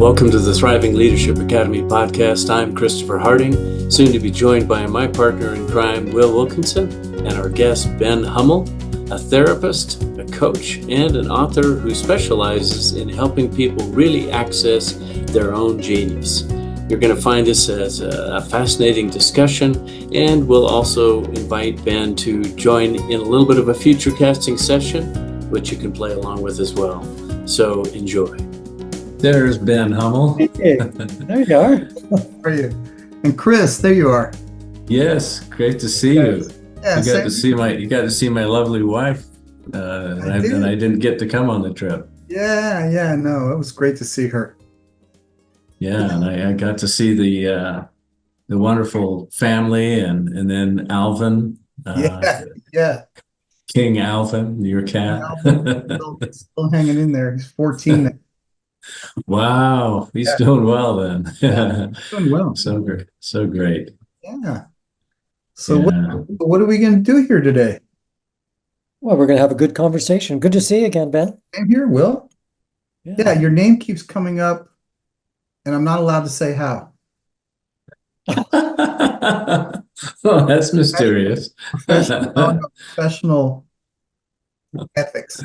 Welcome to the Thriving Leadership Academy podcast. I'm Christopher Harding, soon to be joined by my partner in crime, Will Wilkinson, and our guest, Ben Hummell, a therapist, a coach, and an author who specializes in helping people really access their own genius. You're going to find this as a fascinating discussion, and we'll also invite Ben to join in a little bit of a FutureCasting session, which you can play along with as well. So enjoy. There's Ben Hummell. Hey, there you are. How are you? And Chris, there you are. Yes, great to see you. Yeah, you got to see my lovely wife, and I didn't get to come on the trip. Yeah, no, it was great to see her. Yeah, and I got to see the wonderful family, and then Alvin. Yeah. King Alvin, your cat. Still hanging in there. He's 14 now. Wow, he's doing well then. Yeah, doing well. So great. Yeah. So what are we going to do here today? Well, we're going to have a good conversation. Good to see you again, Ben. I'm here, Will. Yeah, your name keeps coming up, and I'm not allowed to say how. Oh, that's mysterious. Professional ethics.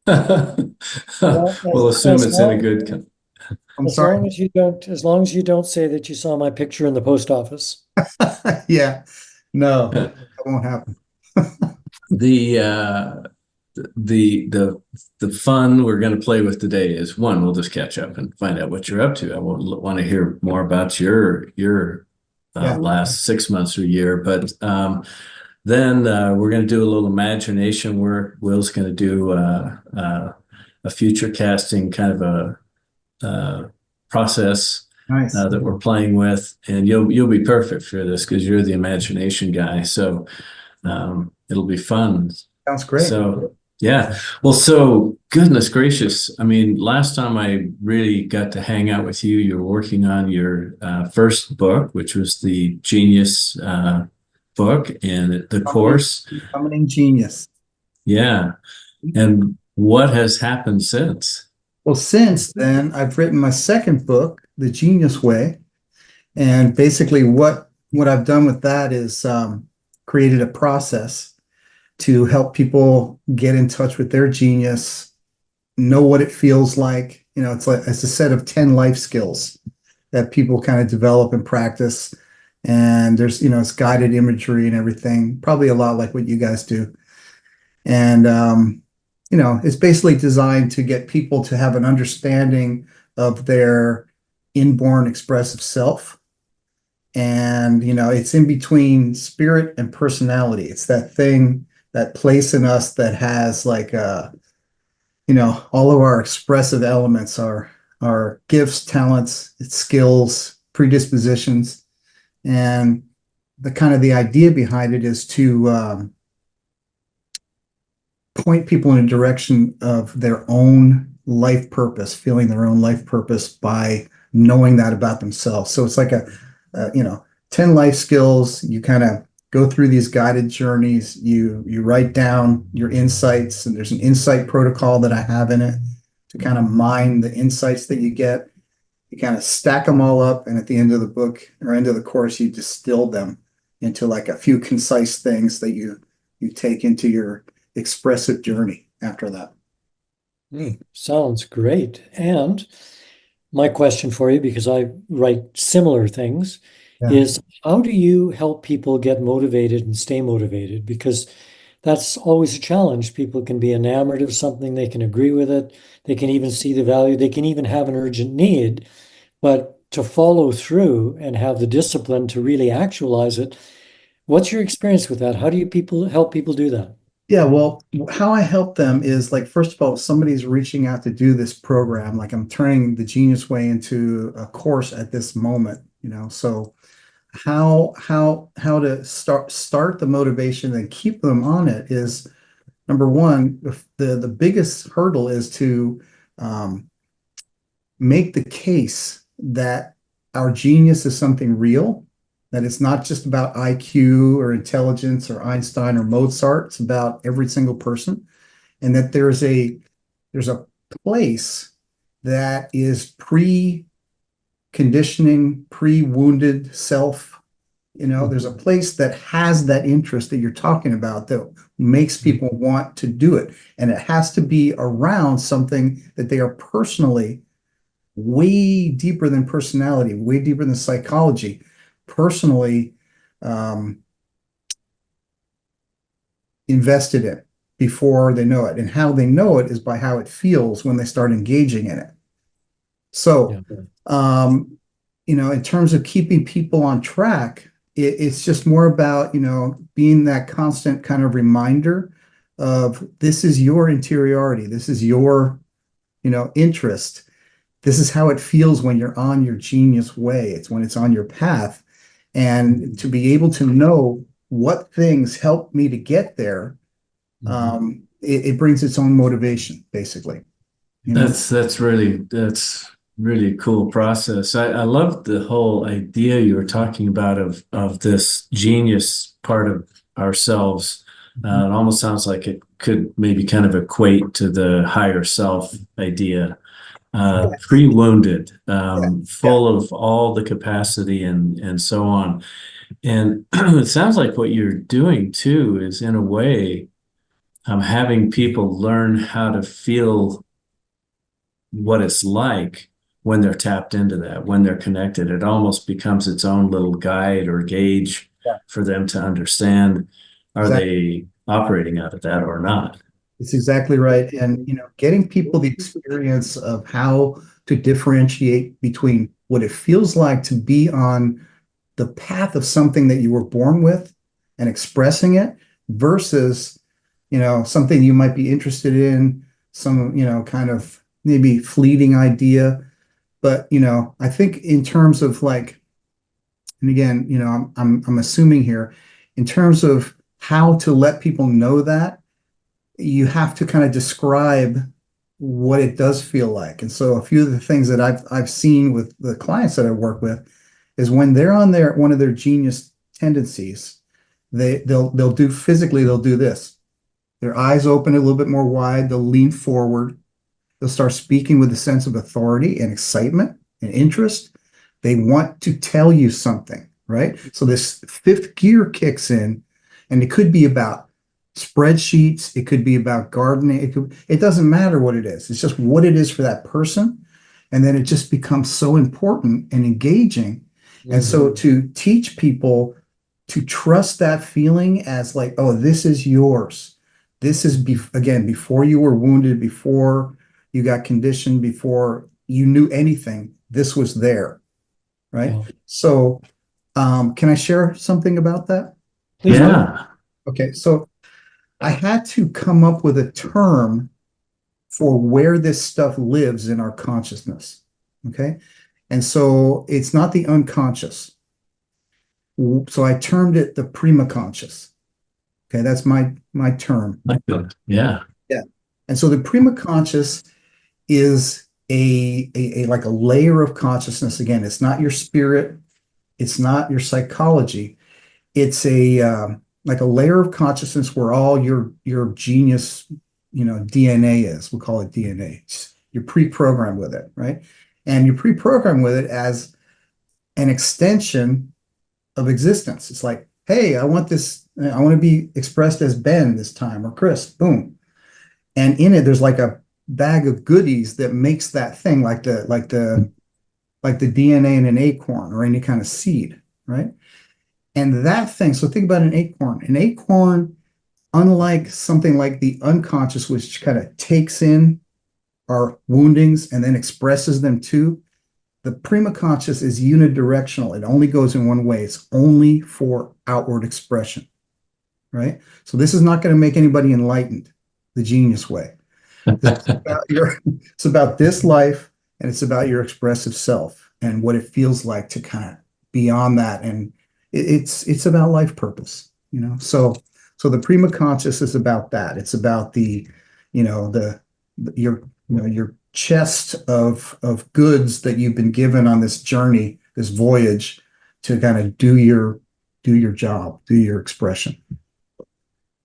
We'll assume it's in a good. I'm sorry. As long as you don't say that you saw my picture in the post office. Yeah, no, that won't happen. The fun we're going to play with today is one, we'll just catch up and find out what you're up to. I want to hear more about your last 6 months or year, but then we're going to do a little imagination work. Will's going to do a FutureCasting kind of a process. Nice. That we're playing with, and you'll be perfect for this because you're the imagination guy. So it'll be fun. Sounds great. So yeah, well, so goodness gracious. I mean, last time I really got to hang out with you, you were working on your first book, which was the Genius book and the course. Becoming Genius. Yeah. And what has happened since? Well, since then, I've written my second book, The Genius Way. And basically what I've done with that is created a process to help people get in touch with their genius, know what it feels like. You know, it's a set of 10 life skills that people kind of develop and practice. And there's, it's guided imagery and everything, probably a lot like what you guys do. And, it's basically designed to get people to have an understanding of their inborn expressive self. And, it's in between spirit and personality. It's that thing, that place in us that has like, all of our expressive elements, our gifts, talents, skills, predispositions. And the idea behind it is to point people in a direction of their own life purpose, feeling their own life purpose by knowing that about themselves. So it's like 10 life skills. You kind of go through these guided journeys. You write down your insights, and there's an insight protocol that I have in it to kind of mine the insights that you get. You kind of stack them all up, and at the end of the book or end of the course, you distill them into like a few concise things that you take into your expressive journey after that. Sounds great. And my question for you, because I write similar things, is how do you help people get motivated and stay motivated? Because that's always a challenge. People can be enamored of something, they can agree with it, they can even see the value, they can even have an urgent need, but to follow through and have the discipline to really actualize it. What's your experience with that? How do you help people do that? Yeah, well, how I help them is like, first of all, somebody's reaching out to do this program, like I'm turning the Genius Way into a course at this moment, so how to start the motivation and keep them on it is, number one, the biggest hurdle is to make the case that our genius is something real, that it's not just about IQ or intelligence or Einstein or Mozart. It's about every single person, and that there's a place that is conditioning, pre-wounded self. There's a place that has that interest that you're talking about that makes people want to do it. And it has to be around something that they are personally way deeper than personality, way deeper than psychology, personally invested in before they know it. And how they know it is by how it feels when they start engaging in it. So, in terms of keeping people on track, it's just more about, being that constant kind of reminder of this is your interiority. This is your, interest. This is how it feels when you're on your genius way. It's when it's on your path. And to be able to know what things help me to get there, it brings its own motivation, basically. That's really a cool process. I love the whole idea you were talking about of this genius part of ourselves. It almost sounds like it could maybe kind of equate to the higher self idea. Pre-wounded, full of all the capacity and so on. And it sounds like what you're doing too is, in a way, having people learn how to feel what it's like when they're tapped into that, when they're connected. It almost becomes its own little guide or gauge for them to understand, are they operating out of that or not? It's exactly right. And, getting people the experience of how to differentiate between what it feels like to be on the path of something that you were born with and expressing it versus, something you might be interested in, some, kind of maybe fleeting idea. But, I think in terms of like, and again, I'm assuming here, in terms of how to let people know that, you have to kind of describe what it does feel like. And so a few of the things that I've seen with the clients that I work with is when they're on one of their genius tendencies, they'll do this. Their eyes open a little bit more wide, they'll lean forward, they'll start speaking with a sense of authority and excitement and interest. They want to tell you something, right? So this fifth gear kicks in, and it could be about spreadsheets, it could be about gardening, it doesn't matter what it is. It's just what it is for that person. And then it just becomes so important and engaging. And so to teach people to trust that feeling as like, oh, this is yours. This is, again, before you were wounded, before you got conditioned, before you knew anything, this was there, right? Yeah. So can I share something about that? Please. Yeah. Okay, so I had to come up with a term for where this stuff lives in our consciousness, okay? And so it's not the unconscious. So I termed it the prima conscious. Okay, that's my term. Like that. Yeah. Yeah. And so the prima conscious is a like a layer of consciousness. Again, it's not your spirit, it's not your psychology. It's like a layer of consciousness where all your genius, DNA is. We call it DNA. You're pre-programmed with it, right? And you're pre-programmed with it as an extension of existence. It's like, hey, I want to be expressed as Ben this time, or Chris, boom. And in it, there's like a bag of goodies that makes that thing, like the DNA in an acorn or any kind of seed, right? And that thing, so think about an acorn. An acorn, unlike something like the unconscious, which kind of takes in our woundings and then expresses them too, the prima conscious is unidirectional. It only goes in one way. It's only for outward expression, right? So this is not going to make anybody enlightened the genius way. It's about this life, and it's about your expressive self and what it feels like to kind of be on that. And it's about life purpose, So the prima conscious is about that. It's about your chest of goods that you've been given on this journey, this voyage, to kind of do your job, do your expression.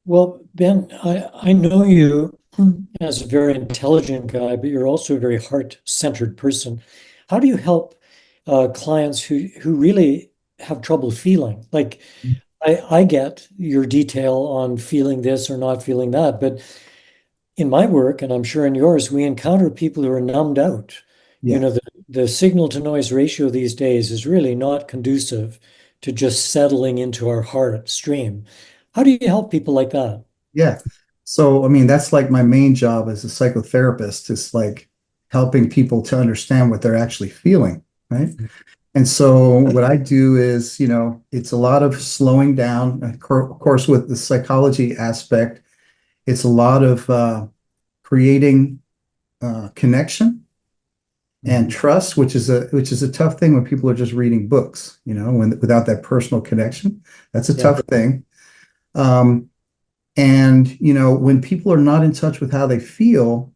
Well, Ben, I know you as a very intelligent guy, but you're also a very heart-centered person. How do you help clients who really have trouble feeling. Like I get your detail on feeling this or not feeling that, but in my work, and I'm sure in yours, we encounter people who are numbed out. You Yeah. know, the signal to noise ratio these days is really not conducive to just settling into our heart stream. How do you help people like that? Yeah. So, I mean, that's like my main job as a psychotherapist is like helping people to understand what they're actually feeling, right? And so what I do is, it's a lot of slowing down. Of course, with the psychology aspect, it's a lot of creating connection and trust, which is a tough thing when people are just reading books, without that personal connection. That's a Yeah. tough thing. And when people are not in touch with how they feel,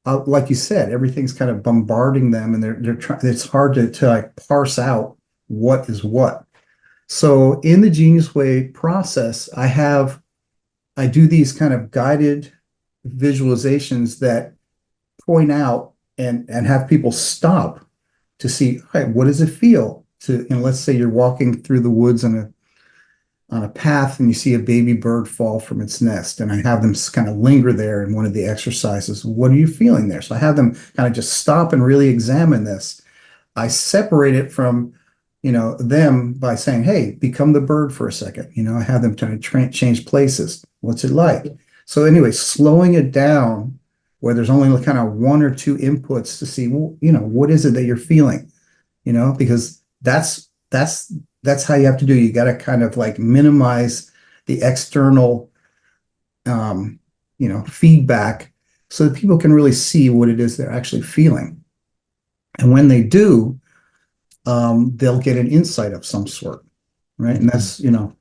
like you said, everything's kind of bombarding them, and they're trying. It's hard to like parse out what is what. So in the Genius Way process, I do these kind of guided visualizations that point out and have people stop to see, all right, what does it feel to, let's say you're walking through the woods on a path and you see a baby bird fall from its nest, and I have them kind of linger there in one of the exercises. What are you feeling there? So I have them kind of just stop and really examine this. I separate it from, them by saying, hey, become the bird for a second. I have them kind of change places. What's it like? So anyway, slowing it down where there's only kind of one or two inputs to see, well, what is it that you're feeling? Because that's how you have to do. You got to kind of like minimize the external, feedback so that people can really see what it is they're actually feeling. And when they do, they'll get an insight of some sort, right? And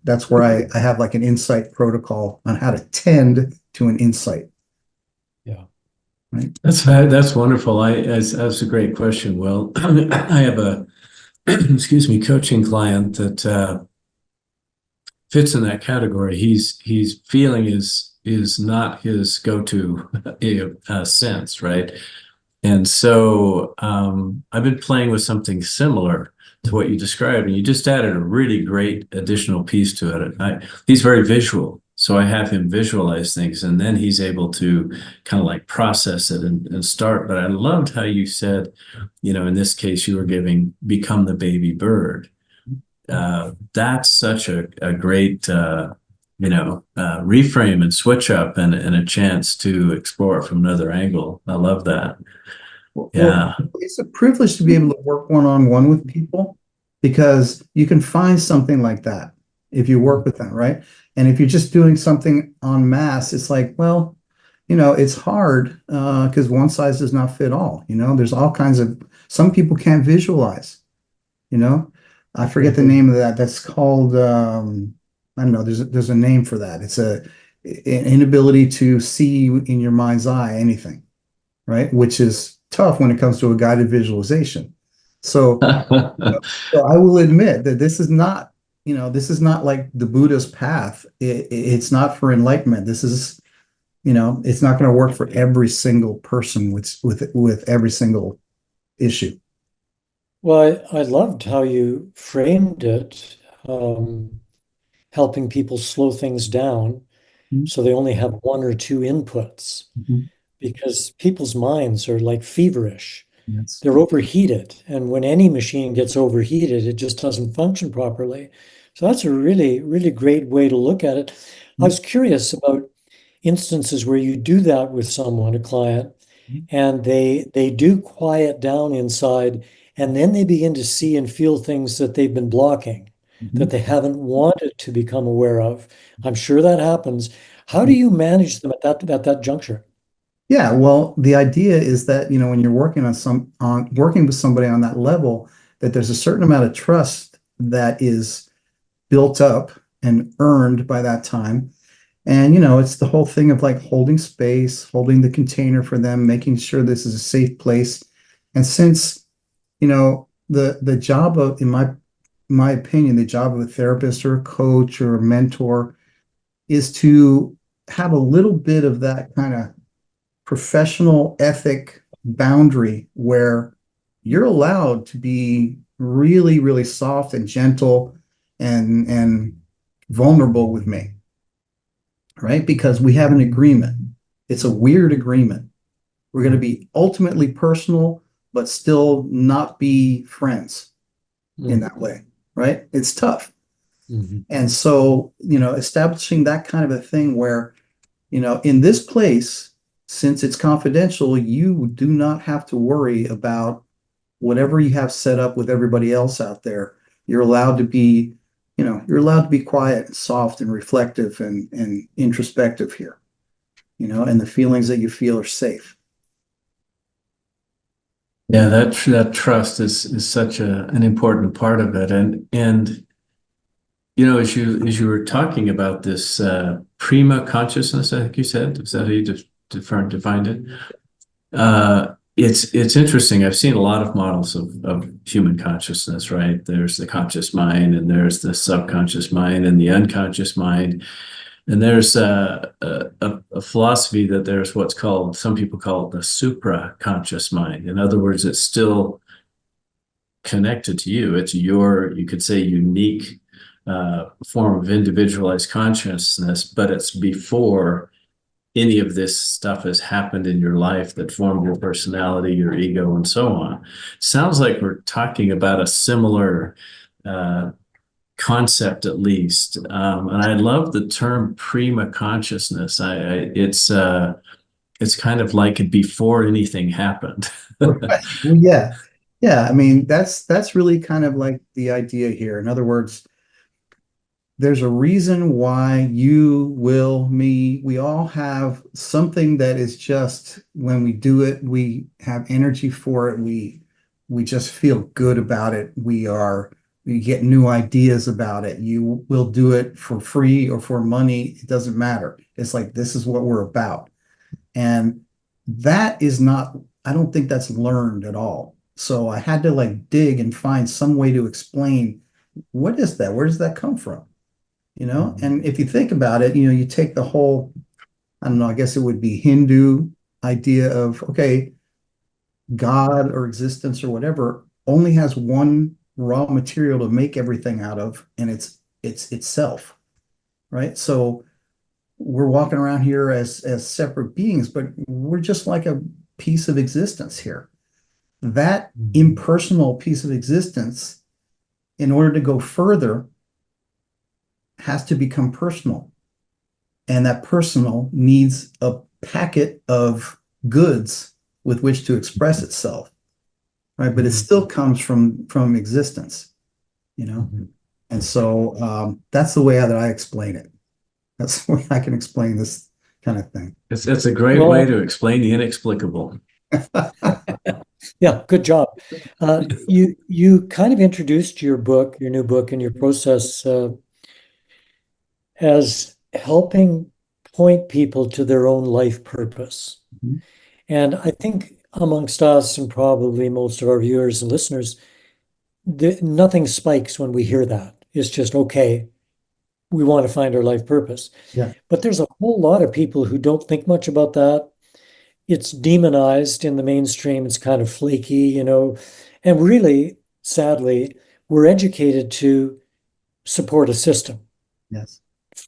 that's where I have like an insight protocol on how to tend to an insight. Yeah. Right. That's wonderful. That's a great question. Well, I have a excuse me, coaching client that fits in that category. He's feeling is not his go-to sense, right? And so I've been playing with something similar to what you described, and you just added a really great additional piece to it. He's very visual, so I have him visualize things, and then he's able to kind of like process it and start. But I loved how you said, in this case, you were giving become the baby bird. That's such a great reframe and switch up and a chance to explore it from another angle. I love that. Yeah. Well, it's a privilege to be able to work one-on-one with people because you can find something like that if you work with them, right? And if you're just doing something en masse, it's like, well, it's hard because one size does not fit all. There's all kinds of, some people can't visualize, I forget the name of that. That's called, I don't know, there's a name for that. It's an inability to see in your mind's eye anything, right? Which is tough when it comes to a guided visualization. So, so I will admit that this is not like the Buddha's path. It's not for enlightenment. This is, it's not going to work for every single person with every single issue. Well, I loved how you framed it, helping people slow things down so they only have one or two inputs Mhm. because people's minds are like feverish. Yes. They're overheated. And when any machine gets overheated, it just doesn't function properly. So that's a really, really great way to look at it. I was curious about instances where you do that with someone, a client, and they do quiet down inside, and then they begin to see and feel things that they've been blocking, that they haven't wanted to become aware of. I'm sure that happens. How do you manage them at that juncture? Yeah, well, the idea is that, when you're working with somebody on that level, that there's a certain amount of trust that is built up and earned by that time. And, it's the whole thing of like holding space, holding the container for them, making sure this is a safe place. And since, the job of, in my opinion, the job of a therapist or a coach or a mentor is to have a little bit of that kind of professional ethic boundary where you're allowed to be really, really soft and gentle and vulnerable with me, right? Because we have an agreement. It's a weird agreement. We're going to be ultimately personal, but still not be friends in that way, right? It's tough. Mhm. And so, establishing that kind of a thing where, in this place, since it's confidential, you do not have to worry about whatever you have set up with everybody else out there. You're allowed to be, you're allowed to be quiet and soft and reflective and introspective here, and the feelings that you feel are safe. Yeah, that trust is such an important part of it. And as you were talking about this prima consciousness, I think you said, is that how you defined it? It's interesting. I've seen a lot of models of human consciousness, right? There's the conscious mind, and there's the subconscious mind, and the unconscious mind. And there's a philosophy that there's what's called, some people call it the supra-conscious mind. In other words, it's still connected to you. It's your, you could say, unique form of individualized consciousness, but it's before any of this stuff has happened in your life that formed your personality, your ego, and so on. Sounds like we're talking about a similar concept, at least. And I love the term prima consciousness. It's kind of like before anything happened. Right. Well, yeah. Yeah. I mean, that's really kind of like the idea here. In other words, there's a reason why you, will, me, we all have something that is just, when we do it, we have energy for it. We just feel good about it. We get new ideas about it. You will do it for free or for money. It doesn't matter. It's like, this is what we're about. And that is not, I don't think that's learned at all. So I had to like dig and find some way to explain, what is that? Where does that come from? And if you think about it, you take the whole, I don't know, I guess it would be Hindu idea of, okay, God or existence or whatever only has one raw material to make everything out of, and it's itself, right? So we're walking around here as separate beings, but we're just like a piece of existence here. That impersonal piece of existence, in order to go further, has to become personal. And that personal needs a packet of goods with which to express itself, right? But it still comes from existence, And so that's the way that I explain it. That's the way I can explain this kind of thing. It's a great way to explain the inexplicable. Yeah, good job. You kind of introduced your new book, and your process as helping point people to their own life purpose. Mhm. And I think amongst us, and probably most of our viewers and listeners, nothing spikes when we hear that. It's just, okay, we want to find our life purpose. Yeah. But there's a whole lot of people who don't think much about that. It's demonized in the mainstream. It's kind of flaky, and really, sadly, we're educated to support a system. Yes.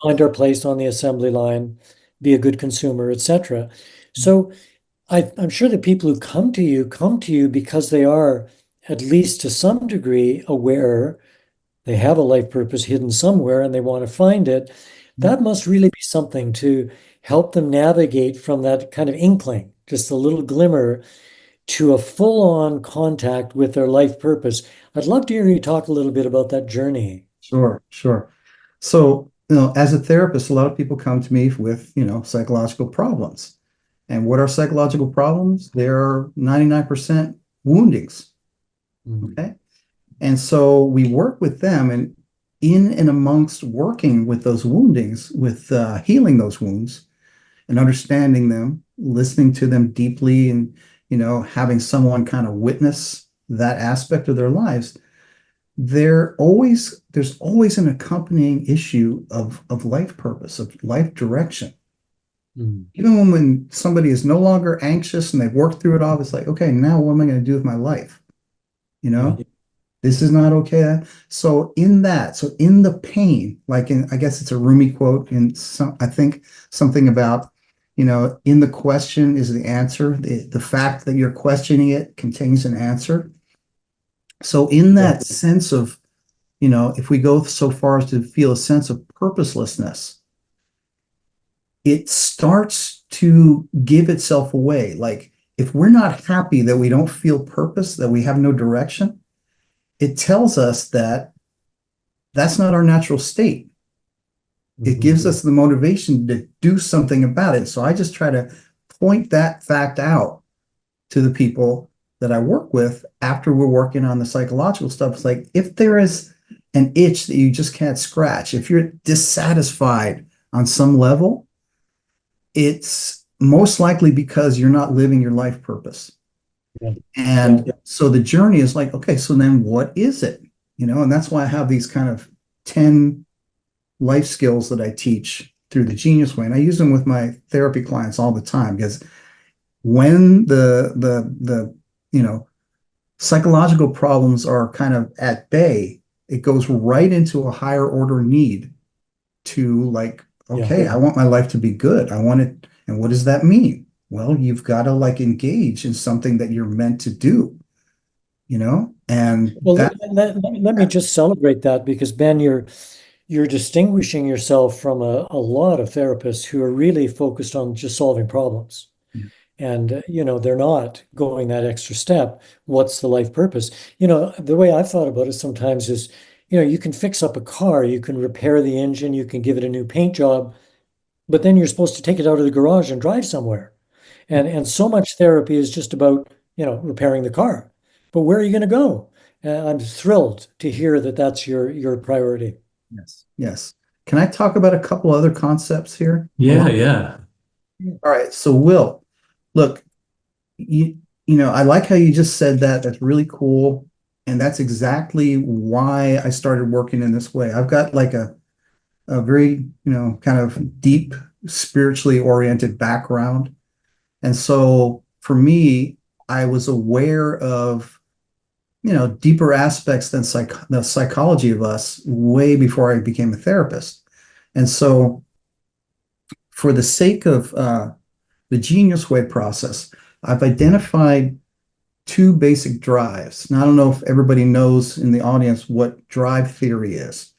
Find our place on the assembly line, be a good consumer, etc. So I'm sure the people who come to you because they are, at least to some degree, aware they have a life purpose hidden somewhere and they want to find it. That must really be something to help them navigate from that kind of inkling, just a little glimmer, to a full-on contact with their life purpose. I'd love to hear you talk a little bit about that journey. Sure, sure. So, as a therapist, a lot of people come to me with, psychological problems. And what are psychological problems? They're 99% woundings. Okay. And so we work with them, and in and amongst working with those woundings, with healing those wounds and understanding them, listening to them deeply, and, having someone kind of witness that aspect of their lives, there's always an accompanying issue of life purpose, of life direction. Even when somebody is no longer anxious and they've worked through it all, it's like, okay, now what am I going to do with my life? you know? Yeah. This is not okay. So in the pain, like I guess it's a Rumi quote in some, I think something about, in the question is the answer. The fact that you're questioning it contains an answer. So in that sense of, if we go so far as to feel a sense of purposelessness, it starts to give itself away. Like if we're not happy that we don't feel purpose, that we have no direction, it tells us that that's not our natural state. It gives us the motivation to do something about it. So I just try to point that fact out to the people that I work with after we're working on the psychological stuff. It's like, if there is an itch that you just can't scratch, if you're dissatisfied on some level, it's most likely because you're not living your life purpose. Yeah. And so the journey is like, okay, so then what is it? And that's why I have these kind of 10 life skills that I teach through the Genius Way. And I use them with my therapy clients all the time, because when the psychological problems are kind of at bay, it goes right into a higher order need to like, okay, I want my life to be good. I want it. And what does that mean? Well, you've got to like engage in something that you're meant to do, and Well, let me just celebrate that, because Ben, you're distinguishing yourself from a lot of therapists who are really focused on just solving problems. Yeah. And, they're not going that extra step. What's the life purpose? The way I've thought about it sometimes is, you can fix up a car, you can repair the engine, you can give it a new paint job, but then you're supposed to take it out of the garage and drive somewhere. And so much therapy is just about, repairing the car. But where are you going to go? I'm thrilled to hear that that's your priority. Yes. Yes. Can I talk about a couple other concepts here? Yeah. All right. So Will, look, I like how you just said that. That's really cool. And that's exactly why I started working in this way. I've got like a very, kind of deep, spiritually oriented background. And so for me, I was aware of, deeper aspects than the psychology of us way before I became a therapist. And so for the sake of the Genius Way process, I've identified two basic drives. Now, I don't know if everybody knows in the audience what drive theory is.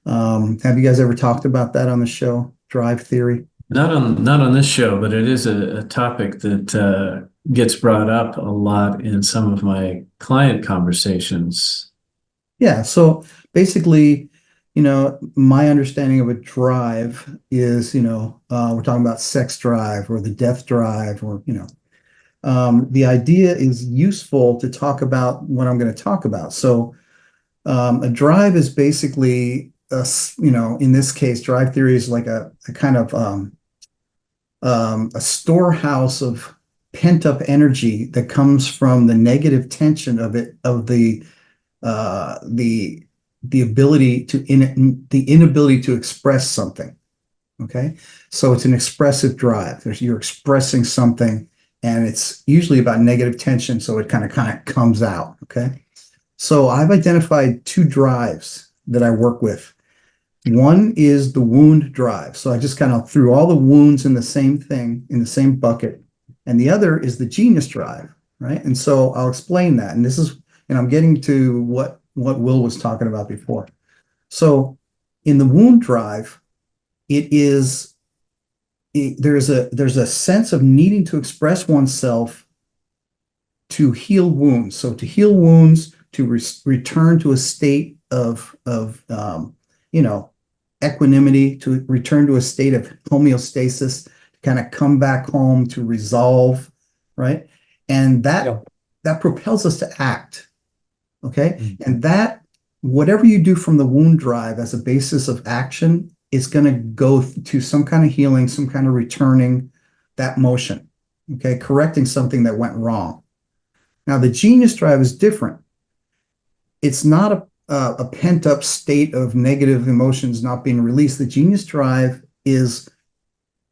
Have you guys ever talked about that on the show, drive theory? Not on this show, but it is a topic that gets brought up a lot in some of my client conversations. Yeah. So basically, my understanding of a drive is, we're talking about sex drive or the death drive, or, the idea is useful to talk about what I'm going to talk about. So a drive is basically, in this case, drive theory is like a kind of a storehouse of pent-up energy that comes from the negative tension of the ability the inability to express something. Okay, so it's an expressive drive. You're expressing something, and it's usually about negative tension, so it kind of comes out. Okay, so I've identified two drives that I work with. One is the wound drive. So I just kind of threw all the wounds in the same thing, in the same bucket. And the other is the genius drive, right? And so I'll explain that. And I'm getting to what Will was talking about before. So in the wound drive, there's a sense of needing to express oneself to heal wounds. So to heal wounds, to return to a state of equanimity, to return to a state of homeostasis, to kind of come back home, to resolve, right? And that propels us to act. Okay. And that, whatever you do from the wound drive as a basis of action, is going to go to some kind of healing, some kind of returning that motion. Okay. Correcting something that went wrong. Now, the genius drive is different. It's not a pent-up state of negative emotions not being released. The genius drive is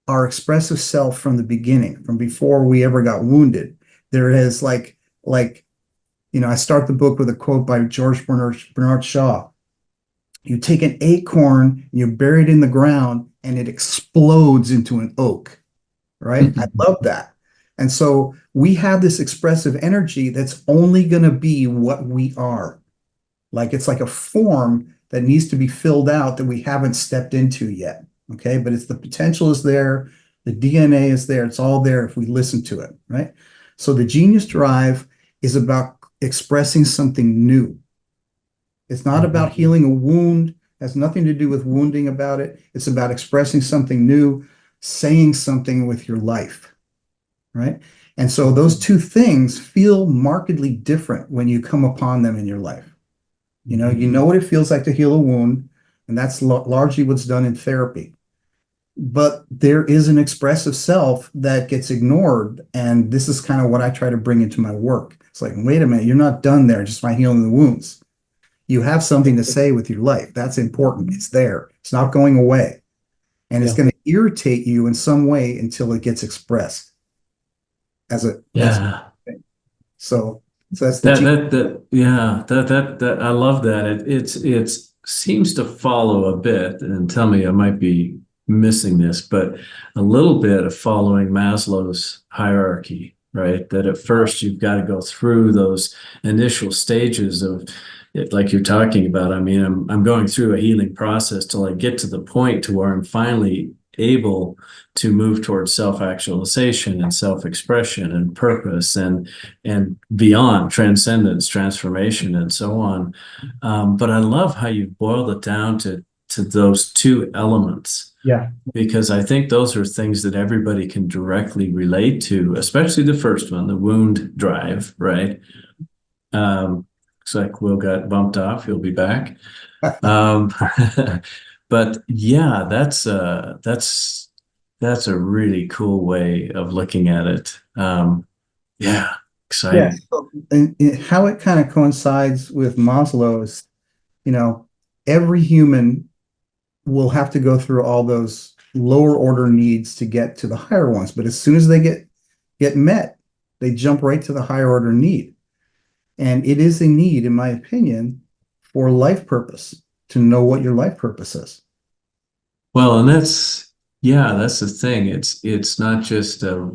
our expressive self from the beginning, from before we ever got wounded. There is like I start the book with a quote by George Bernard Shaw. You take an acorn, you bury it in the ground, and it explodes into an oak, right? I love that. And so we have this expressive energy that's only going to be what we are. Like it's like a form that needs to be filled out that we haven't stepped into yet. Okay. But it's the potential is there. The DNA is there. It's all there if we listen to it. Right. So the genius drive is about expressing something new. It's not about healing a wound, has nothing to do with wounding about it. It's about expressing something new, saying something with your life. Right. And so those two things feel markedly different when you come upon them in your life. You know what it feels like to heal a wound, and that's largely what's done in therapy. But there is an expressive self that gets ignored, and this is kind of what I try to bring into my work. It's like, wait a minute, you're not done there just by healing the wounds. You have something to say with your life. That's important. It's there. It's not going away. And it's going to irritate you in some way until it gets expressed as a thing. So that's the that I love that. It seems to follow a bit, and tell me I might be missing this, but a little bit of following Maslow's hierarchy, right? That at first you've got to go through those initial stages of it, like you're talking about. I mean, I'm going through a healing process till I get to the point to where I'm finally able to move towards self-actualization and self-expression and purpose and beyond transcendence, transformation, and so on. But I love how you boiled it down to those two elements. Yeah. Because I think those are things that everybody can directly relate to, especially the first one, the wound drive, right? Looks like Will got bumped off. He'll be back. But yeah, that's a really cool way of looking at it. Yeah, exciting. Yeah. So, and how it kind of coincides with Maslow's, every human will have to go through all those lower order needs to get to the higher ones. But as soon as they get met, they jump right to the higher order need. And it is a need, in my opinion, for life purpose, to know what your life purpose is. Well, and that's the thing. It's not just a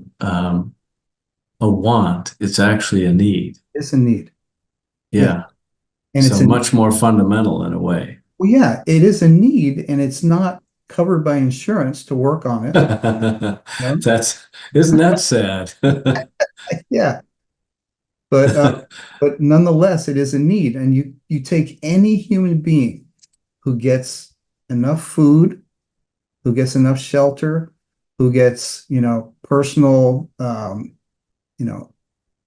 want, it's actually a need. It's a need. Yeah. And so it's much more fundamental in a way. Well, yeah, it is a need, and it's not covered by insurance to work on it. Isn't that sad? Yeah. But nonetheless, it is a need. And you take any human being who gets enough food, who gets enough shelter, who gets, personal,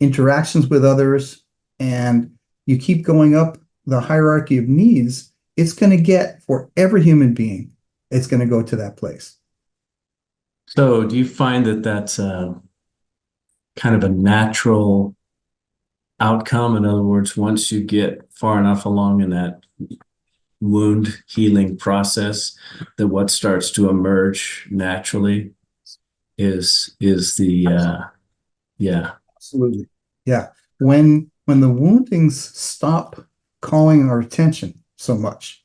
interactions with others, and you keep going up the hierarchy of needs, it's going to get, for every human being, it's going to go to that place. So do you find that that's kind of a natural outcome? In other words, once you get far enough along in that wound healing process, that what starts to emerge naturally is the Absolutely. Yeah. When the woundings stop calling our attention so much,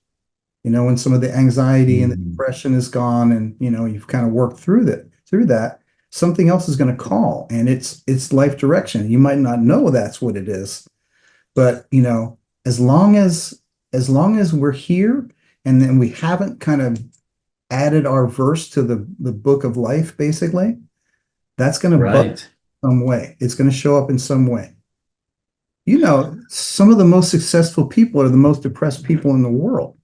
when some of the anxiety and the depression is gone, and you've kind of worked through that, something else is going to call, and it's life direction. You might not know that's what it is, but as long as we're here, and then we haven't kind of added our verse to the book of life, basically, that's going to bug some way. It's going to show up in some way. Some of the most successful people are the most depressed people in the world.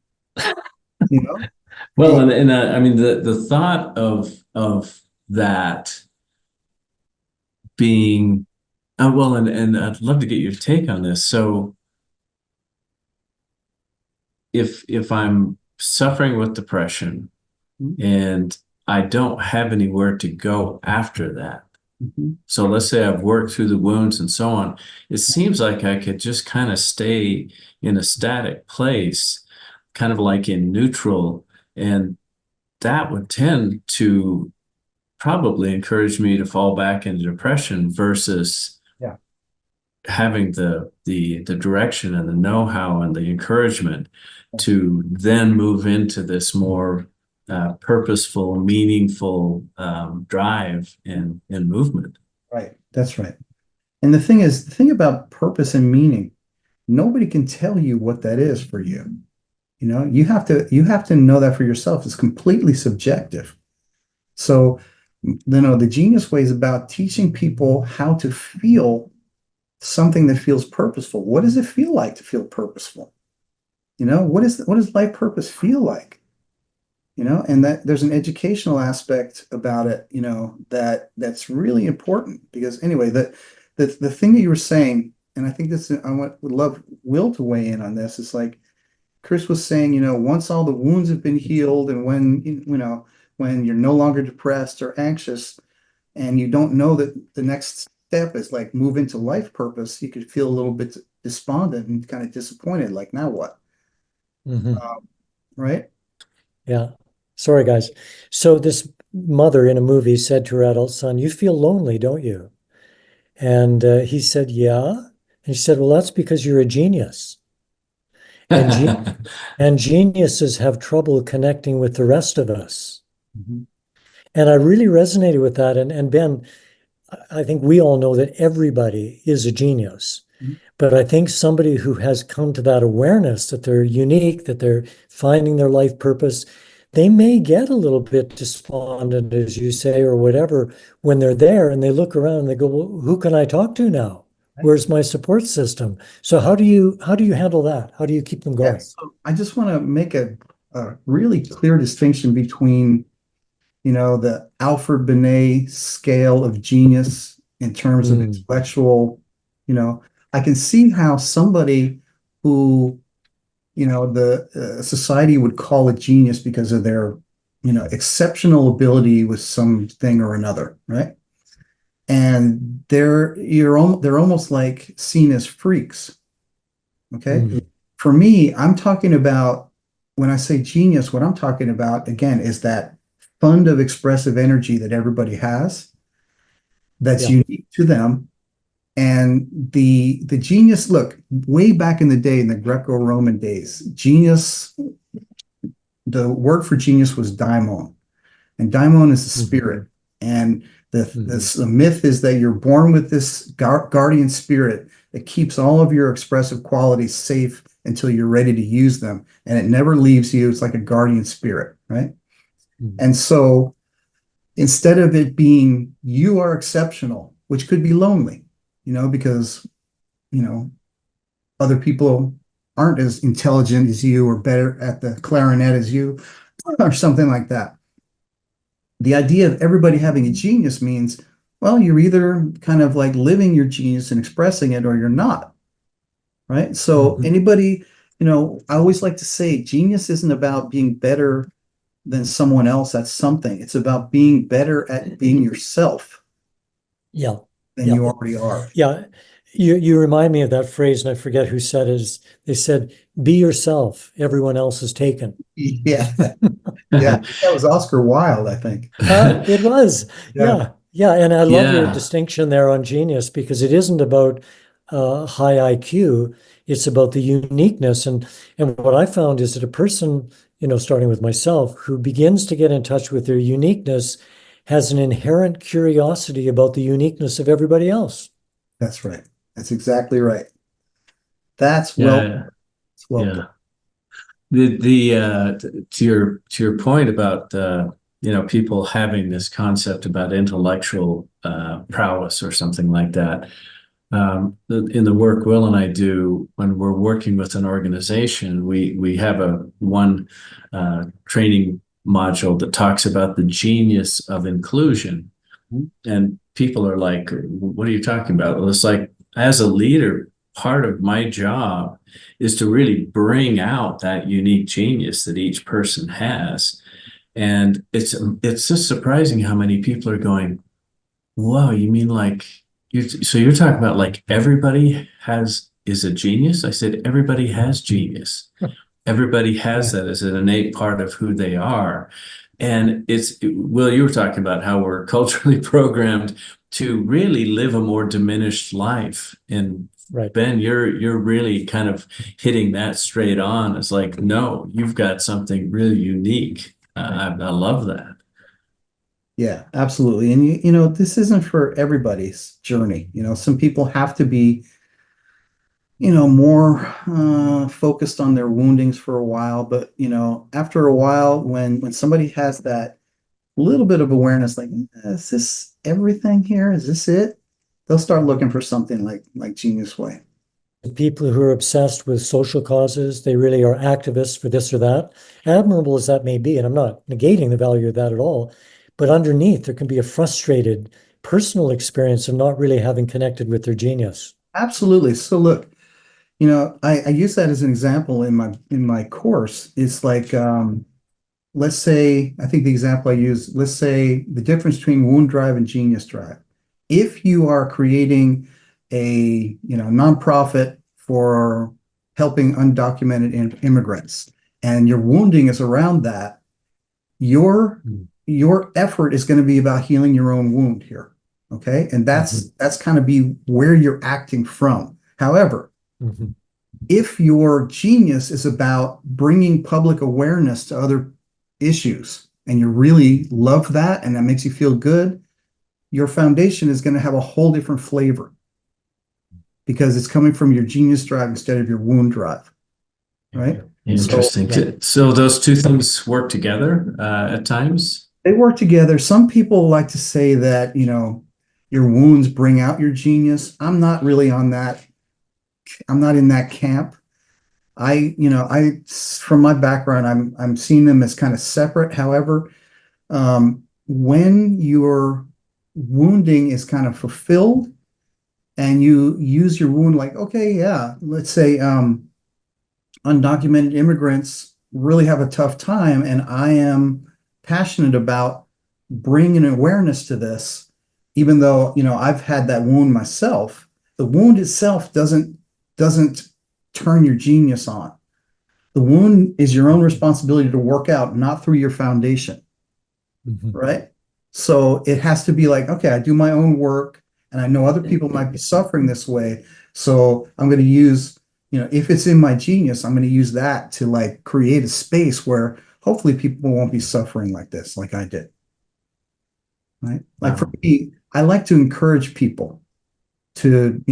Well, and I mean the thought of that being well, and I'd love to get your take on this. So if I'm suffering with depression and I don't have anywhere to go after that, so let's say I've worked through the wounds and so on, it seems like I could just kind of stay in a static place, kind of like in neutral, and that would tend to probably encourage me to fall back into depression versus having the direction and the know-how and the encouragement to then move into this more purposeful, meaningful drive and movement. Right. That's right. And the thing about purpose and meaning, nobody can tell you what that is for you. You have to know that for yourself. It's completely subjective. So, the Genius Way is about teaching people how to feel something that feels purposeful. What does it feel like to feel purposeful? What does life purpose feel like? And that there's an educational aspect about it, that's really important because anyway, the thing that you were saying, and I think would love Will to weigh in on this. It's like Chris was saying, once all the wounds have been healed and when you're no longer depressed or anxious and you don't know that the next step is like move into life purpose, you could feel a little bit despondent and kind of disappointed, like now what? Right? Yeah. Sorry, guys. So this mother in a movie said to her adult son, "You feel lonely, don't you?" And he said, "Yeah." And she said, "Well, that's because you're a genius. And geniuses have trouble connecting with the rest of us." And I really resonated with that. And Ben, I think we all know that everybody is a genius. But I think somebody who has come to that awareness that they're unique, that they're finding their life purpose, they may get a little bit despondent, as you say, or whatever, when they're there and they look around and they go, "Well, who can I talk to now? Where's my support system?" So how do you handle that? How do you keep them going? Yeah, so I just want to make a really clear distinction between, the Alfred Binet scale of genius in terms of intellectual, I can see how somebody who, the society would call a genius because of their, exceptional ability with something or another, right? And they're almost like seen as freaks. Okay. For me, I'm talking about when I say genius, what I'm talking about again is that fund of expressive energy that everybody has that's unique to them. And the genius, look, way back in the day, in the Greco-Roman days, genius, the word for genius was daimon. And daimon is the spirit. And the myth is that you're born with this guardian spirit that keeps all of your expressive qualities safe until you're ready to use them. And it never leaves you. It's like a guardian spirit, right? And so instead of it being you are exceptional, which could be lonely, because, other people aren't as intelligent as you or better at the clarinet as you or something like that. The idea of everybody having a genius means, well, you're either kind of like living your genius and expressing it or you're not, right? So anybody, I always like to say genius isn't about being better than someone else at something. It's about being better at being yourself. Than you already are. Yeah. You remind me of that phrase, and I forget who said it. They said, "Be yourself. Everyone else is taken." Yeah. Yeah. That was Oscar Wilde, I think. It was. Yeah. And I love your distinction there on genius because it isn't about high IQ. It's about the uniqueness. And what I found is that a person, starting with myself, who begins to get in touch with their uniqueness has an inherent curiosity about the uniqueness of everybody else. That's right. That's exactly right. That's well. To your point about people having this concept about intellectual prowess or something like that. In the work Will and I do when we're working with an organization, we have one training module that talks about the genius of inclusion. And people are like, "What are you talking about?" Well, it's like, as a leader, part of my job is to really bring out that unique genius that each person has. And it's just surprising how many people are going, "Wow, you mean like, so you're talking about like everybody is a genius?" I said, everybody has genius. Everybody has that as an innate part of who they are. And Will, you were talking about how we're culturally programmed to really live a more diminished life. And Right. Ben, you're really kind of hitting that straight on. It's like, no, you've got something really unique. I love that. Yeah, absolutely. And this isn't for everybody's journey. Some people have to be, more focused on their woundings for a while. But, after a while, when somebody has that little bit of awareness, like, is this everything here? Is this it? They'll start looking for something like Genius Way. People who are obsessed with social causes, they really are activists for this or that, admirable as that may be, and I'm not negating the value of that at all, but underneath there can be a frustrated personal experience of not really having connected with their genius. Absolutely. So look, I use that as an example in my course. It's like, let's say, I think the example I use, let's say the difference between wound drive and genius drive. If you are creating a nonprofit for helping undocumented immigrants, and your wounding is around that, your effort is going to be about healing your own wound here. Okay. And that's kind of be where you're acting from. However, if your genius is about bringing public awareness to other issues, and you really love that and that makes you feel good, your foundation is going to have a whole different flavor because it's coming from your genius drive instead of your wound drive, right? Interesting. So those two things work together at times? They work together. Some people like to say that, your wounds bring out your genius. I'm not really on that. I'm not in that camp. From my background, I'm seeing them as kind of separate. However, when your wounding is kind of fulfilled and you use your wound, like, okay, yeah, let's say undocumented immigrants really have a tough time, and I am passionate about bringing awareness to this, even though I've had that wound myself. The wound itself doesn't turn your genius on. The wound is your own responsibility to work out, not through your foundation, right? So it has to be like, okay, I do my own work, and I know other people might be suffering this way. So I'm going to use, if it's in my genius, I'm going to use that to like create a space where hopefully people won't be suffering like this, like I did. Right? Like for me, I like to encourage people to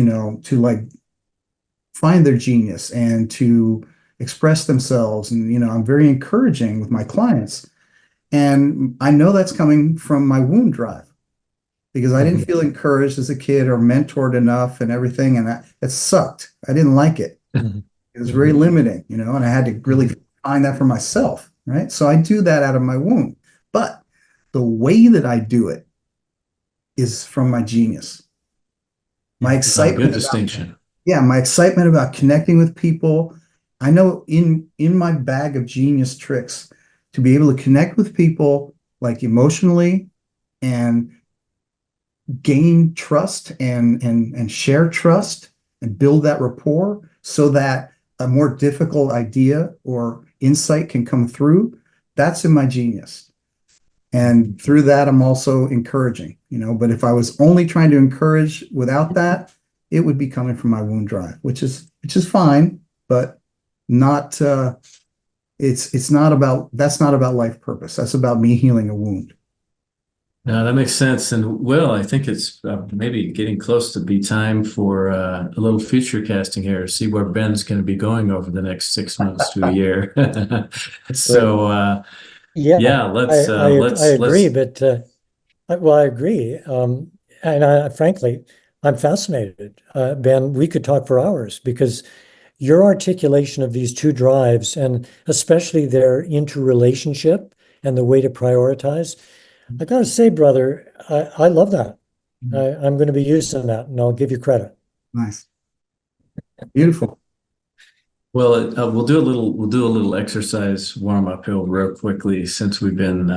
like find their genius and to express themselves. And, I'm very encouraging with my clients. And I know that's coming from my wound drive because I didn't feel encouraged as a kid or mentored enough and everything. And it sucked. I didn't like it. It was very limiting, and I had to really find that for myself. Right. So I do that out of my wound. But the way that I do it is from my genius. My excitement. Good distinction. My excitement about connecting with people. I know in my bag of genius tricks to be able to connect with people like emotionally and gain trust and share trust and build that rapport so that a more difficult idea or insight can come through. That's in my genius. And through that, I'm also encouraging, but if I was only trying to encourage without that, it would be coming from my wound drive, which is fine, but not, that's not about life purpose. That's about me healing a wound. No, that makes sense. And Will, I think it's maybe getting close to be time for a little future casting here, see where Ben's going to be going over the next 6 months to a year. So, I agree, but I agree. And frankly, I'm fascinated. Ben, we could talk for hours because your articulation of these two drives, and especially their interrelationship and the way to prioritize, I gotta say, brother, I love that. I'm going to be using that, and I'll give you credit. Nice. Beautiful. Well, we'll do a little exercise warm up here real quickly since we've been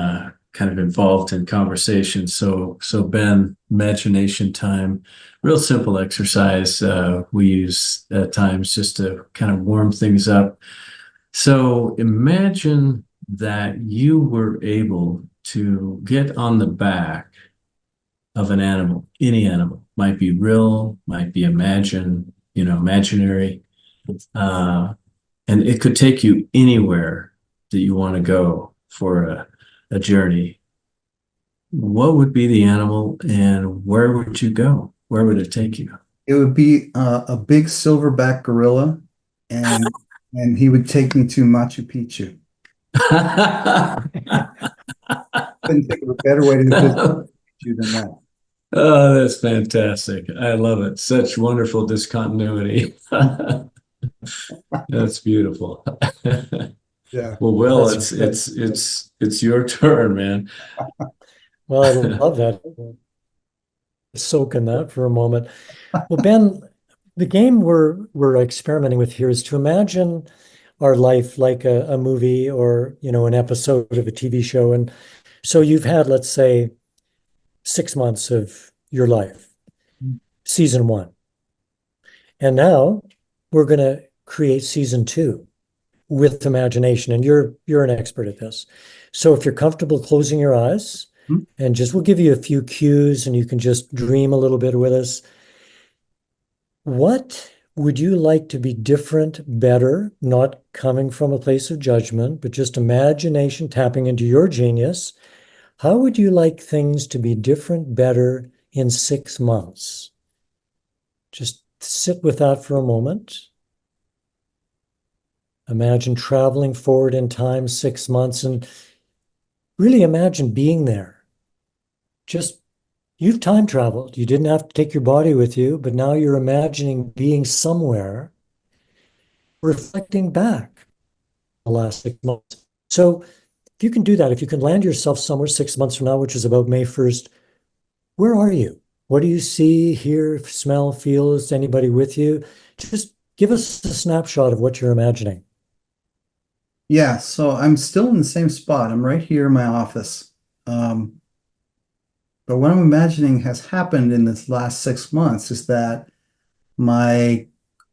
kind of involved in conversation. So Ben, imagination time, real simple exercise we use at times just to kind of warm things up. So imagine that you were able to get on the back of an animal, any animal, might be real, might be imaginary, and it could take you anywhere that you want to go for a journey. What would be the animal and where would you go? Where would it take you? It would be a big silverback gorilla, and he would take me to Machu Picchu. Couldn't think of a better way to visit you than that. Oh, that's fantastic. I love it. Such wonderful discontinuity. That's beautiful. Yeah. Well, Will, That's it's your turn, man. Well, I love that. Soak in that for a moment. Well, Ben, the game we're experimenting with here is to imagine our life like a movie or, an episode of a TV show. And so you've had, let's say, 6 months of your life, season one. And now we're going to create season two with imagination. And you're an expert at this. So if you're comfortable closing your eyes, and we'll give you a few cues and you can just dream a little bit with us. What would you like to be different, better, not coming from a place of judgment, but just imagination, tapping into your genius? How would you like things to be different, better in 6 months? Just sit with that for a moment. Imagine traveling forward in time 6 months and really imagine being there. You've time traveled. You didn't have to take your body with you, but now you're imagining being somewhere, reflecting back the last 6 months. So if you can do that, if you can land yourself somewhere 6 months from now, which is about May 1st, where are you? What do you see, hear, smell, feel? Is anybody with you? Just give us a snapshot of what you're imagining. Yeah, so I'm still in the same spot. I'm right here in my office. But what I'm imagining has happened in this last 6 months is that my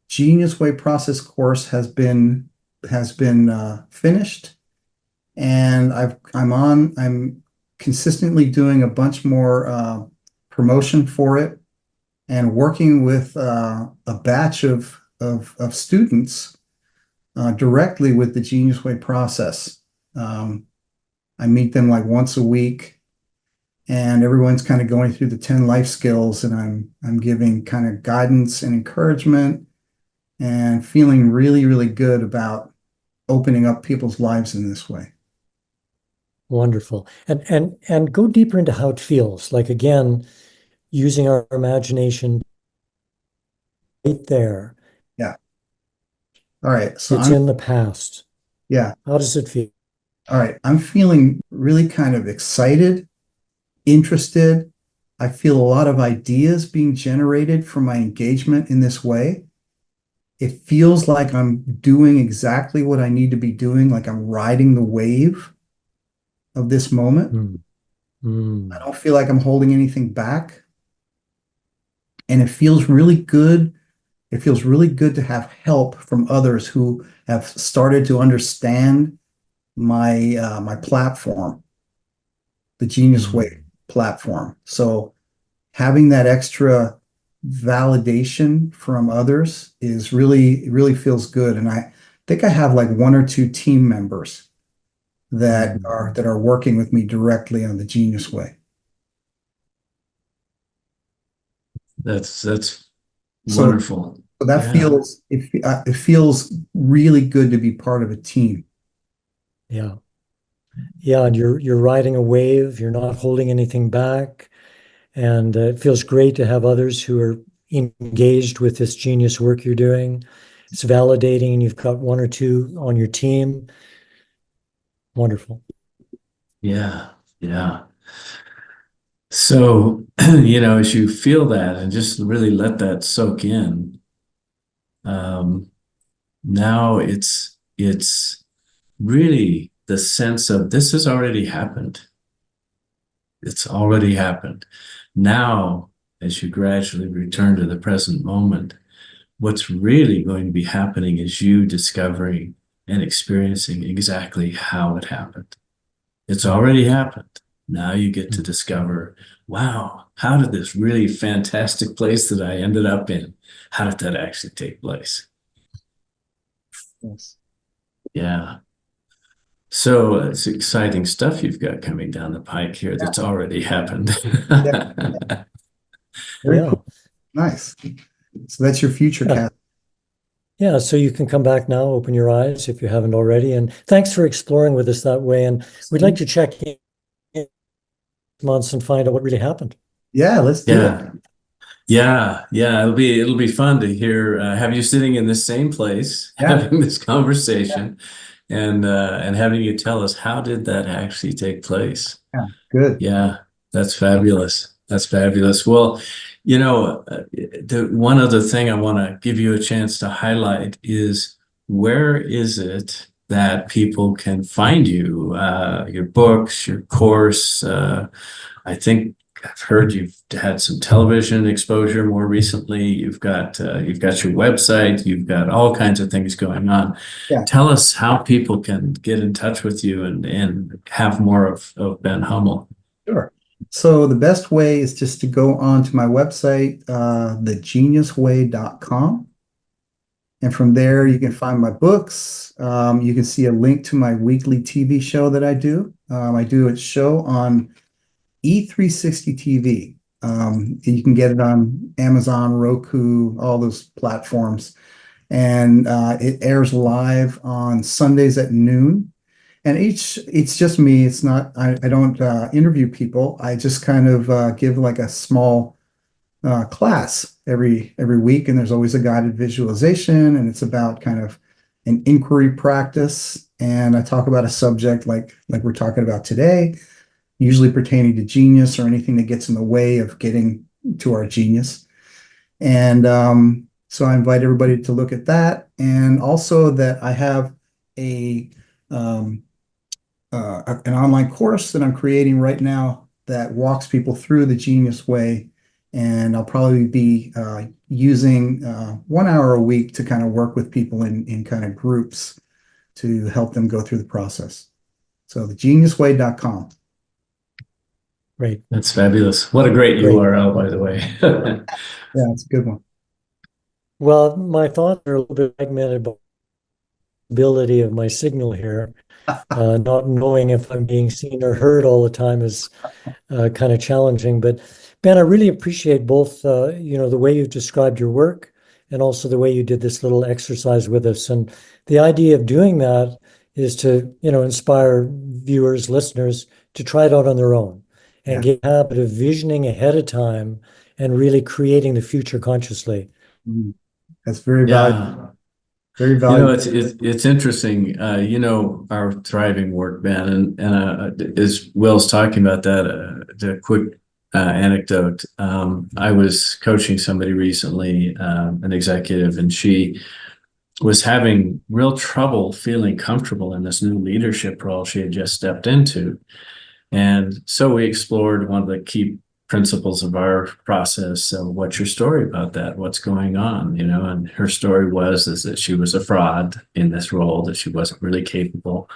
Genius Way process course has been finished, and I'm consistently doing a bunch more promotion for it, and working with a batch of students directly with the Genius Way process. I meet them like once a week, and everyone's kind of going through the 10 life skills, and I'm giving kind of guidance and encouragement and feeling really, really good about opening up people's lives in this way. Wonderful. And go deeper into how it feels. Like, again, using our imagination right there. Yeah. All right. So It's in the past. Yeah. How does it feel? All right. I'm feeling really kind of excited, interested. I feel a lot of ideas being generated from my engagement in this way. It feels like I'm doing exactly what I need to be doing, like I'm riding the wave of this moment. I don't feel like I'm holding anything back. And it feels really good. It feels really good to have help from others who have started to understand my platform, the Genius Way platform. So having that extra validation from others is really feels good. And I think I have like one or two team members that are working with me directly on the Genius Way. That's wonderful. So that feels it feels really good to be part of a team. Yeah. Yeah, and you're riding a wave, you're not holding anything back. And it feels great to have others who are engaged with this genius work you're doing. It's validating, and you've got one or two on your team. Wonderful. Yeah. So, as you feel that and just really let that soak in, now it's really the sense of this has already happened. It's already happened. Now, as you gradually return to the present moment, what's really going to be happening is you discovering and experiencing exactly how it happened. It's already happened. Now you get to discover, wow, how did this really fantastic place that I ended up in, how did that actually take place? Yes. Yeah. So it's exciting stuff you've got coming down the pike here that's already happened. Yeah. Very Yeah. cool. Nice. So that's your future Yeah. cast. Yeah, so you can come back now, open your eyes if you haven't already. And thanks for exploring with us that way. And we'd like to check in months and find out what really happened. Yeah, let's do it. Yeah. Yeah. It'll be fun to hear have you sitting in the same place Yeah. having this conversation and having you tell us how did that actually take place. Yeah. Good. Yeah, that's fabulous. That's fabulous. Well, the one other thing I want to give you a chance to highlight is where is it that people can find you, your books, your course? I think I've heard you've had some television exposure more recently. You've got your website. You've got all kinds of things going on. Yeah. Tell us how people can get in touch with you and have more of Ben Hummell. Sure. So the best way is just to go on to my website, thegeniusway.com. And from there, you can find my books. You can see a link to my weekly TV show that I do. I do a show on E360 TV. You can get it on Amazon, Roku, all those platforms. And it airs live on Sundays at noon. And it's just me. It's not, I don't interview people. I just kind of give like a small class every week, and there's always a guided visualization, and it's about kind of an inquiry practice. And I talk about a subject like we're talking about today, usually pertaining to genius or anything that gets in the way of getting to our genius. And so I invite everybody to look at that, and also that I have a an online course that I'm creating right now that walks people through the Genius Way. And I'll probably be using 1 hour a week to kind of work with people in kind of groups to help them go through the process. So thegeniusway.com. Great. That's fabulous. What a great URL, by the way. Yeah, it's a good one. Well, my thoughts are a little bit fragmented by the ability of my signal here. Not knowing if I'm being seen or heard all the time is kind of challenging. But Ben, I really appreciate both, the way you've described your work and also the way you did this little exercise with us. And the idea of doing that is to, inspire viewers, listeners to try it out on their own and get a habit of visioning ahead of time and really creating the future consciously. That's very valuable. Very You know, valuable. it's interesting. Our thriving work, Ben, and as Will's talking about that, the quick anecdote. I was coaching somebody recently, an executive, and she was having real trouble feeling comfortable in this new leadership role she had just stepped into. And so we explored one of the key principles of our process. So what's your story about that? What's going on? And her story is that she was a fraud in this role, that she wasn't really capable.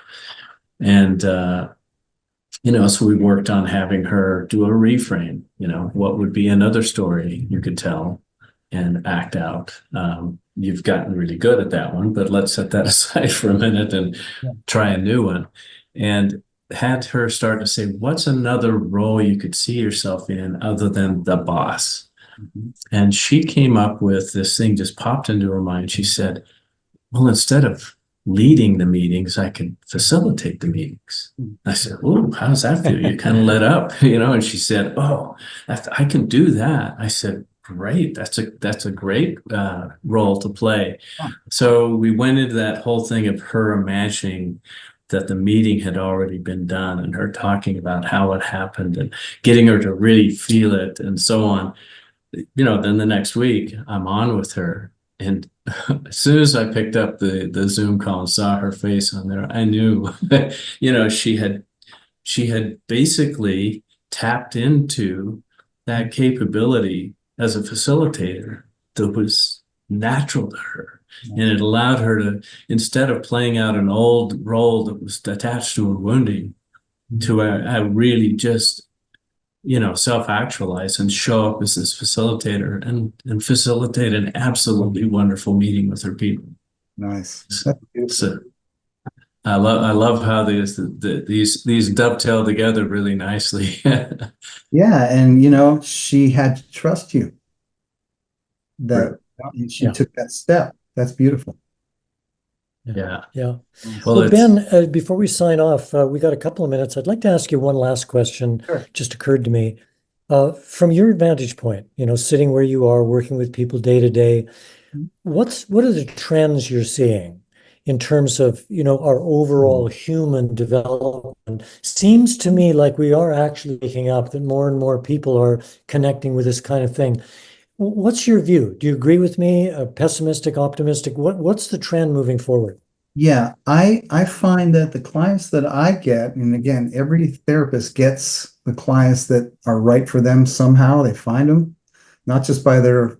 And, so we worked on having her do a reframe, what would be another story you could tell and act out. You've gotten really good at that one, but let's set that aside for a minute and try a new one. And had her start to say, what's another role you could see yourself in other than the boss? Mm-hmm. And she came up with this thing, just popped into her mind. She said, well, instead of leading the meetings, I could facilitate the meetings. I said, oh, how does that feel? You kind of let up, and she said, oh, I can do that. I said, great. That's a great role to play. So we went into that whole thing of her imagining that the meeting had already been done and her talking about how it happened and getting her to really feel it and so on. Then the next week I'm on with her, and as soon as I picked up the Zoom call and saw her face on there, I knew, she had basically tapped into that capability as a facilitator that was natural to her. And it allowed her to, instead of playing out an old role that was attached to her wounding, to really just, self-actualize and show up as this facilitator and facilitate an absolutely wonderful meeting with her people. Nice. So I love how these dovetail together really nicely. Yeah, and she had to trust you. That and she Yeah. took that step. That's beautiful. Yeah. Yeah. Well, Well, Ben, before we sign off, we got a couple of minutes. I'd like to ask you one last question. Sure. Just occurred to me. From your vantage point, sitting where you are, working with people day to day, what are the trends you're seeing in terms of, our overall human development? Seems to me like we are actually waking up, that more and more people are connecting with this kind of thing. What's your view? Do you agree with me? Pessimistic, optimistic? What's the trend moving forward? Yeah, I find that the clients that I get, and again, every therapist gets the clients that are right for them somehow. They find them, not just by their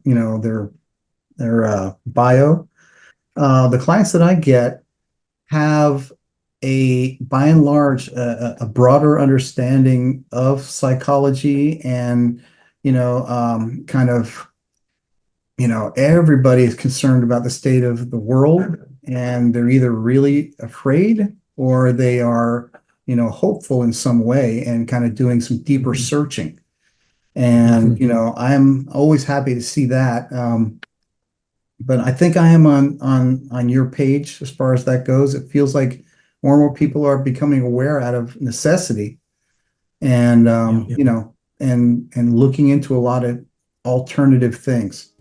bio. The clients that I get have by and large, a broader understanding of psychology and, kind of, everybody is concerned about the state of the world, and they're either really afraid or they are, hopeful in some way and kind of doing some deeper searching. And, I'm always happy to see that. But I think I am on your page as far as that goes. It feels like more and more people are becoming aware out of necessity, and and looking into a lot of alternative things.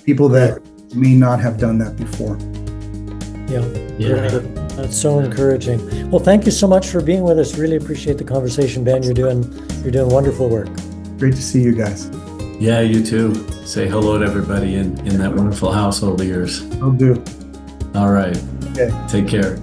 People that may not have done that before. Yeah. That's so encouraging. Well, thank you so much for being with us. Really appreciate the conversation, Ben. You're doing wonderful work. Great to see you guys. Yeah, you too. Say hello to everybody in that wonderful household of yours. I'll do. All right. Okay. Take care.